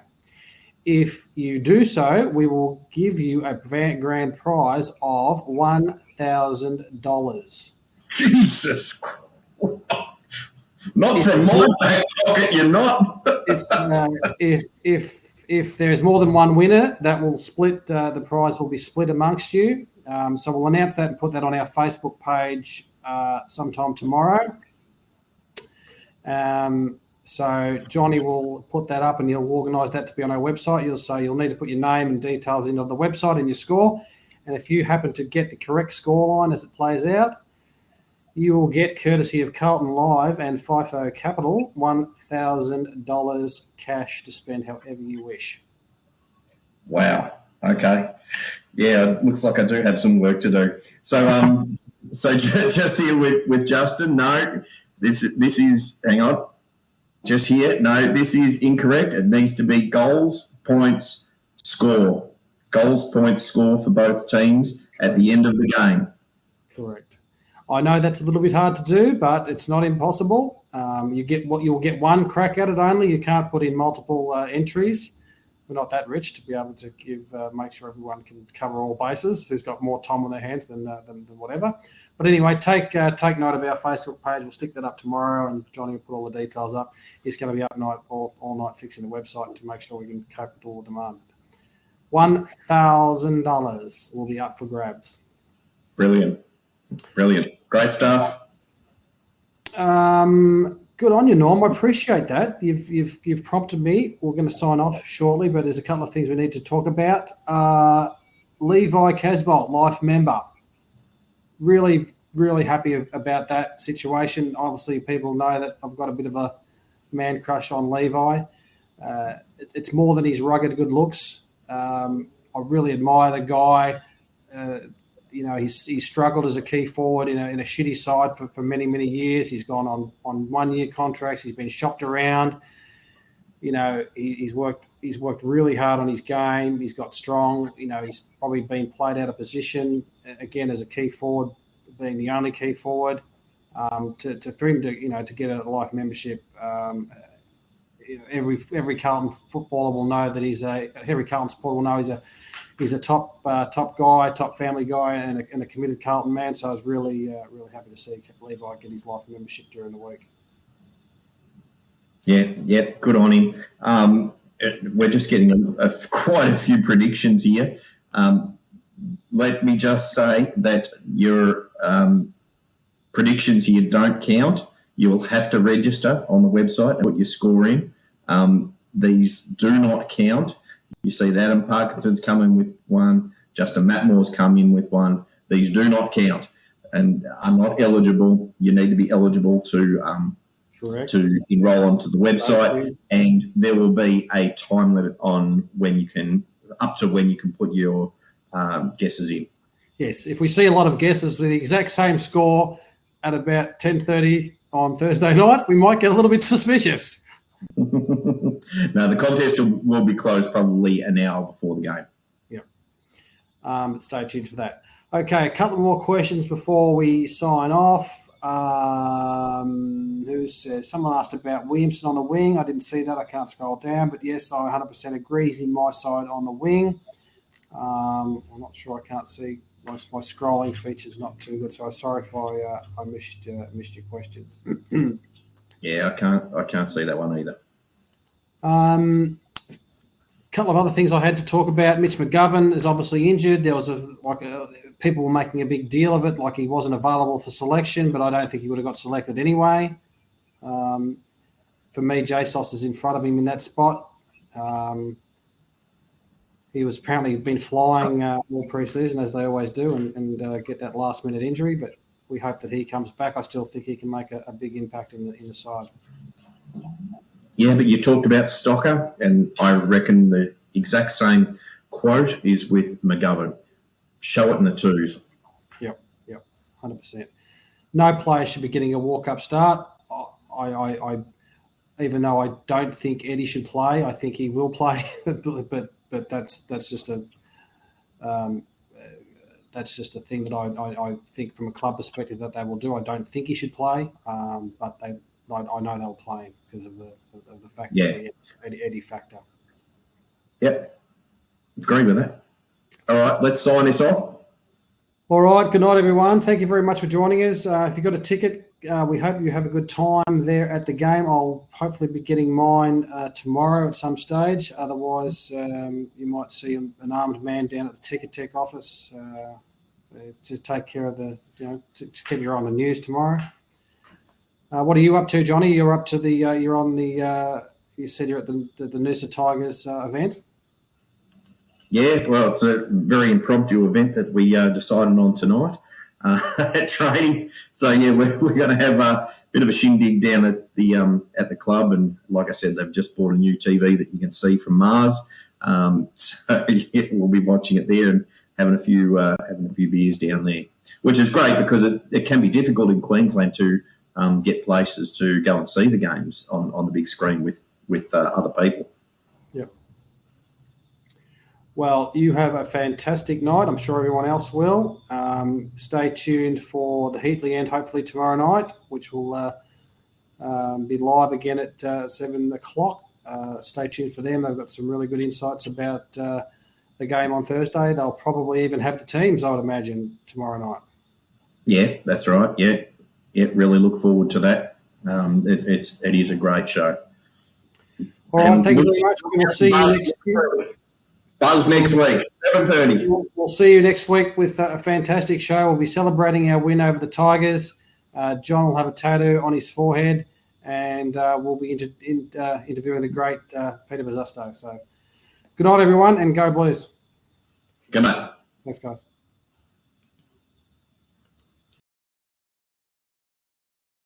If you do so, we will give you a grand prize of $1,000. Jesus Christ. Not from my back pocket, you're not. If there's more than one winner, that will split. The prize will be split amongst you. So we'll announce that and put that on our Facebook page sometime tomorrow. So Johnny will put that up and he'll organise that to be on our website. You'll need to put your name and details into the website and your score. And if you happen to get the correct scoreline as it plays out, you will get, courtesy of Carlton Live and FIFO Capital, $1,000 cash to spend however you wish. Wow. Okay. Yeah, it looks like I do have some work to do. So, so just here with Justin, no, this is, hang on, just here, no, this is incorrect. It needs to be goals, points, score. Goals, points, score for both teams at the end of the game. Correct. I know that's a little bit hard to do, but it's not impossible. You'll get one crack at it only. You can't put in multiple entries. We're not that rich to be able to make sure everyone can cover all bases. Who's got more time on their hands than whatever. But anyway, take note of our Facebook page. We'll stick that up tomorrow, and Johnny will put all the details up. He's going to be up all night fixing the website to make sure we can cope with all the demand. $1,000 will be up for grabs. Brilliant. Great stuff. Good on you, Norm. I appreciate that. You've prompted me. We're going to sign off shortly, but there's a couple of things we need to talk about. Levi Casbolt, life member. Really, really happy about that situation. Obviously, people know that I've got a bit of a man crush on Levi. It's more than his rugged good looks. I really admire the guy. He's struggled as a key forward in a shitty side for many, many years. He's gone on 1-year contracts. He's been shopped around. he's worked really hard on his game. He's got strong. He's probably been played out of position again as a key forward, being the only key forward. For him to get a life membership, every Carlton footballer will know that every Carlton supporter will know he's a top guy, top family guy, and a committed Carlton man. So I was really happy to see Levi get his life membership during the week. Yeah, good on him. We're just getting quite a few predictions here. Let me just say that your predictions here don't count. You will have to register on the website and put your score in. These do not count. You see that Adam Parkinson's come in with one. Justin Matmore's come in with one. These do not count and are not eligible. You need to be eligible to enroll onto the website, and there will be a time limit on when you can put your guesses in. Yes, if we see a lot of guesses with the exact same score at about 10:30 on Thursday night, we might get a little bit suspicious. No, the contest will be closed probably an hour before the game. Yeah. But stay tuned for that. Okay, a couple more questions before we sign off. Someone asked about Williamson on the wing. I didn't see that. I can't scroll down. But yes, I 100% agree. He's in my side on the wing. I'm not sure. I can't see. My scrolling feature's not too good, so sorry if I missed your questions. Yeah, I can't see that one either. A couple of other things I had to talk about. Mitch McGovern is obviously injured. There was people were making a big deal of it, like he wasn't available for selection, but I don't think he would have got selected anyway. For me, JSOS is in front of him in that spot. He was apparently been flying all pre-season, as they always do, and get that last-minute injury, but we hope that he comes back. I still think he can make a big impact in the side. Yeah, but you talked about Stocker, and I reckon the exact same quote is with McGovern. Show it in the twos. Yep, 100%. No player should be getting a walk-up start. I even though I don't think Eddie should play, I think he will play. but that's just a thing that I think from a club perspective that they will do. I don't think he should play, but I know they'll play him because of the fact that the Eddie factor. Yep, agree with that. All right, let's sign this off. All right, good night, everyone. Thank you very much for joining us. If you've got a ticket, we hope you have a good time there at the game. I'll hopefully be getting mine tomorrow at some stage. Otherwise, you might see an armed man down at the Ticket Tech office to take care of to keep your eye on the news tomorrow. What are you up to, Johnny? You're up to you said you're at the Noosa Tigers event? Yeah, well, it's a very impromptu event that we decided on tonight at training. So yeah, we're going to have a bit of a shindig down at the club, and like I said, they've just bought a new TV that you can see from Mars. So yeah, we'll be watching it there and having a few beers down there, which is great because it can be difficult in Queensland to get places to go and see the games on the big screen with other people. Yep. Well, you have a fantastic night. I'm sure everyone else will. Stay tuned for the Heatley end, hopefully tomorrow night, which will be live again at 7 o'clock. Stay tuned for them. They've got some really good insights about the game on Thursday. They'll probably even have the teams, I would imagine, tomorrow night. Yeah, that's right. Yeah, really look forward to that. It is a great show. All right, thank you very much. We will see you next week. Buzz next week, 7:30. We'll see you next week with a fantastic show. We'll be celebrating our win over the Tigers. John will have a tattoo on his forehead, and we'll be interviewing the great Peter Bazzusto. So good night, everyone, and go Blues. Good night. Thanks, guys.